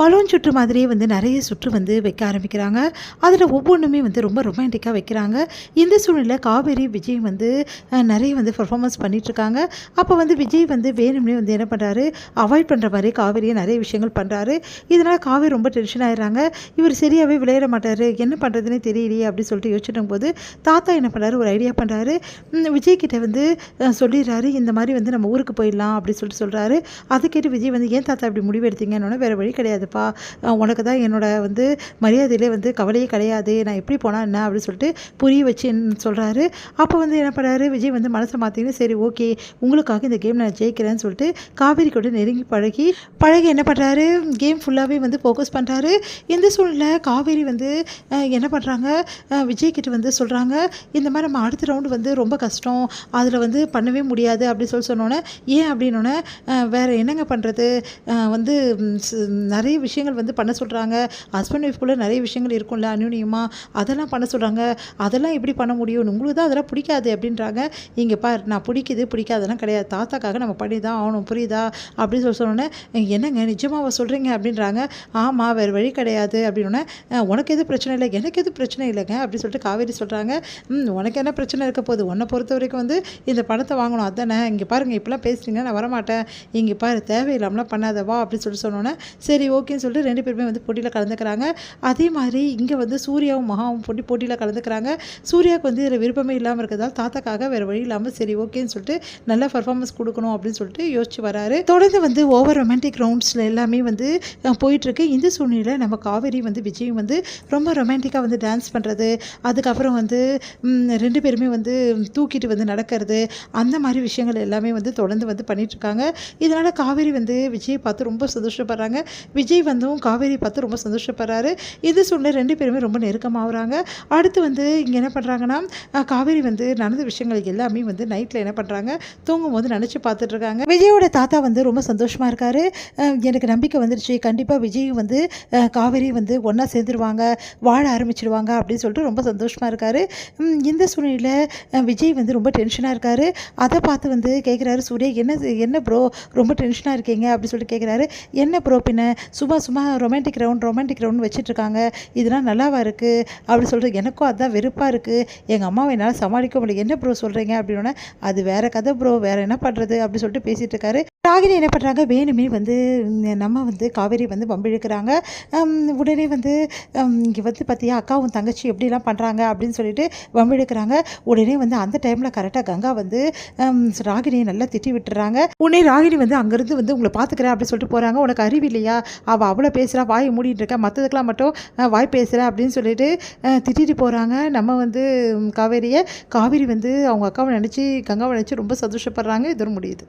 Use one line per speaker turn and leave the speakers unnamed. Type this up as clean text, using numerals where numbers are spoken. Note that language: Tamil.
பலூன் சுற்று மாதிரியே வந்து நிறைய சுற்று வந்து வைக்க ஆரம்பிக்கிறாங்க. அதில் ஒவ்வொன்றுமே வந்து ரொம்ப ரொமான்டிக்காக வைக்கிறாங்க. இந்த சூழ்நிலை காவேரி விஜய் வந்து நிறைய வந்து பர்ஃபார்மன்ஸ் பண்ணிகிட்ருக்காங்க. அப்போ வந்து விஜய் வந்து வேணும்னே வந்து என்ன பண்ணுறாரு, அவாய்ட் பண்ணுற மாதிரி காவேரியை நிறைய விஷயங்கள் பண்ணுறாரு. இதனால் காவேரி ரொம்ப டென்ஷன் ஆகிடுறாங்க. இவர் சரியாகவே விளையாட மாட்டார், என்ன பண்ணுறதுனே தெரியலையே அப்படின்னு சொல்லிட்டு யோசிச்சுட்டும் போது தாத்தா என்ன பண்ணுறாரு, ஒரு ஐடியா பண்ணுறாரு. விஜய் கிட்ட வந்து சொல்லிடுறாரு, இந்த மாதிரி வந்து நம்ம ஊருக்கு போயிடலாம் அப்படின்னு சொல்லிட்டு சொல்கிறாரு. அதை கேட்டு விஜய் வந்து ஏன் தாத்தா இப்படி முடிவு எடுத்தீங்கன்னு, வேறு வழி கிடையாது, உனக்கு தான் என்னோட வந்து மரியாதையிலே வந்து கவலையே கிடையாது, நான் எப்படி போனால் என்ன அப்படின்னு சொல்லிட்டு புரிய வச்சு சொல்கிறாரு. அப்போ வந்து என்ன பண்ணுறாரு, விஜய் வந்து மனசை மாற்றின்னு சரி ஓகே உங்களுக்காக இந்த கேம் நான் ஜெயிக்கிறேன்னு சொல்லிட்டு காவேரி கூட நெருங்கி பழகி என்ன பண்ணுறாரு, கேம் ஃபுல்லாகவே வந்து ஃபோக்கஸ் பண்ணுறாரு. இந்த சூழ்நிலை காவேரி வந்து என்ன பண்ணுறாங்க, விஜய் கிட்ட வந்து சொல்கிறாங்க, இந்த மாதிரி நம்ம அடுத்த ரவுண்டு வந்து ரொம்ப கஷ்டம், அதில் வந்து பண்ணவே முடியாது அப்படின்னு சொன்னோன்னே ஏன் அப்படின்னோடனே வேறு என்னங்க பண்ணுறது, வந்து நிறைய விஷயங்கள் வந்து பண்ண சொல்கிறாங்க, ஹஸ்பண்ட் ஒய்ஃப்குள்ளே நிறைய விஷயங்கள் இருக்கும்ல அந்யூன்யமாக, அதெல்லாம் பண்ண சொல்கிறாங்க, அதெல்லாம் எப்படி பண்ண முடியும், உங்களுக்கு தான் அதெல்லாம் பிடிக்காது அப்படின்றாங்க. இங்கே பார், நான் பிடிக்காதெல்லாம் கிடையாது, தாத்தாக்காக நம்ம பண்ணி தான் ஆகணும், புரியுதா அப்படின்னு சொன்னோன்னே என்னங்க நிஜமாக சொல்கிறீங்க அப்படின்றாங்க. ஆமாம் வேறு வழி கிடையாது அப்படின்னோடனே உனக்கு எது பிரச்சனை இல்லை, எனக்கு எது பிரச்சனை இல்லைங்க அப்படின்னு சொல்லிட்டு காவேரி சொல்கிறாங்க. உனக்கு என்ன பிரச்சனை இருக்க போகுது, உன்னை பொறுத்த வரைக்கும் வந்து இந்த பணத்தை வாங்கணும் அதானே, இங்கே பாருங்கள் இப்போலாம் பேசுகிறீங்கன்னா நான் வரமாட்டேன், இங்கே பாரு தேவையில்லாமலாம் பண்ணாதவா அப்படின்னு சொல்லிட்டு சொன்னோன்னே சரி ஓகேன்னு சொல்லிட்டு 2 பேருமே வந்து போட்டியில் கலந்துக்கிறாங்க. அதே மாதிரி இங்கே வந்து சூர்யாவும் மகாவும் போட்டியில் கலந்துக்கிறாங்க. சூர்யாவுக்கு வந்து இதில் விருப்பமே இல்லாமல் இருக்கிறதால தாத்தாக்காக வேறு வழி இல்லாமல் சரி ஓகேன்னு சொல்லிட்டு நல்ல பர்ஃபார்மன்ஸ் கொடுக்கணும் அப்படின்னு சொல்லிட்டு யோசிச்சு வராரு. தொடர்ந்து வந்து ஓவர் ரொமான்டிக் ரவுண்ட்ஸில் எல்லாமே வந்து போயிட்டுருக்கு. இந்த சூழ்நிலையில் நம்ம காவேரி வந்து விஜயும் வந்து ரொம்ப ரொமான்டிக்காக வந்து டான்ஸ் பண்ணுறது, அதுக்கப்புறம் வந்து 2 பேருமே வந்து தூக்கிட்டு வந்து நடக்கிறது, அந்த மாதிரி விஷயங்கள் எல்லாமே வந்து தொடர்ந்து வந்து பண்ணிகிட்ருக்காங்க. இதனால் காவேரி வந்து விஜயை பார்த்து ரொம்ப சந்தோஷப்படுறாங்க. விஜய் வந்தும் காவேரி பார்த்து ரொம்ப சந்தோஷப்படுறாரு. இது சூழ்நிலை 2 பேருமே ரொம்ப நெருக்கமாகறாங்க. அடுத்து வந்து இங்கே என்ன பண்ணுறாங்கன்னா, காவேரி வந்து நடந்த விஷயங்கள் எல்லாமே வந்து நைட்டில் என்ன பண்ணுறாங்க, தூங்கும்போது நினச்சி பார்த்துட்ருக்காங்க. விஜயோட தாத்தா வந்து ரொம்ப சந்தோஷமாக இருக்கார். எனக்கு நம்பிக்கை வந்துடுச்சு, கண்டிப்பாக விஜயும் வந்து காவேரி வந்து ஒன்றா சேர்ந்துருவாங்க, வாழ ஆரம்பிச்சிடுவாங்க அப்படின்னு சொல்லிட்டு ரொம்ப சந்தோஷமாக இருக்கார். இந்த சூழ்நிலையில் விஜய் வந்து ரொம்ப டென்ஷனாக இருக்கார். அதை பார்த்து வந்து கேட்குறாரு சூர்யா, என்ன ப்ரோ ரொம்ப டென்ஷனாக இருக்கீங்க அப்படின்னு சொல்லிட்டு கேட்குறாரு. என்ன ப்ரோ பின்ன சும்மா ரொமான்டிக் ரவுண்ட் வச்சிட்ருக்காங்க, இதெல்லாம் நல்லாவா இருக்குது அப்படி சொல்லிட்டு எனக்கும் அதுதான் வெறுப்பாக இருக்குது, எங்கள் அம்மாவை என்னால் சமாளிக்க முடியல, என்ன ப்ரோ சொல்கிறீங்க அப்படின்னா அது வேறு கதை ப்ரோ, வேறு என்ன பண்ணுறது அப்படி சொல்லிட்டு பேசிகிட்டு இருக்காரு. ராகினி என்ன பண்ணுறாங்க, வேணுமே வந்து நம்ம வந்து காவேரி வந்து வம்பிழுக்கிறாங்க. உடனே வந்து இங்கே வந்து பார்த்தியா அக்காவும் தங்கச்சி எப்படிலாம் பண்ணுறாங்க அப்படின்னு சொல்லிட்டு வம்பிழுக்கிறாங்க. உடனே வந்து அந்த டைமில் கரெக்டாக கங்கா வந்து ராகினியை நல்லா திட்டி விட்டுறாங்க. உடனே ராகினி வந்து அங்கேருந்து வந்து உங்களை பார்த்துக்கிறேன் அப்படின்னு சொல்லிட்டு போகிறாங்க. உனக்கு அறிவு இல்லையா, அவள் அவ்வளோ பேசுகிறா, வாயை மூடிட்டு இருக்கா, மற்றதுக்கெலாம் மட்டும் வாய் பேசுகிறா அப்படின்னு சொல்லிட்டு திட்டிட்டு போகிறாங்க. நம்ம வந்து காவேரி வந்து அவங்க அக்காவை நினச்சி கங்காவை நினச்சி ரொம்ப சந்தோஷப்படுறாங்க. இதோட முடியுது.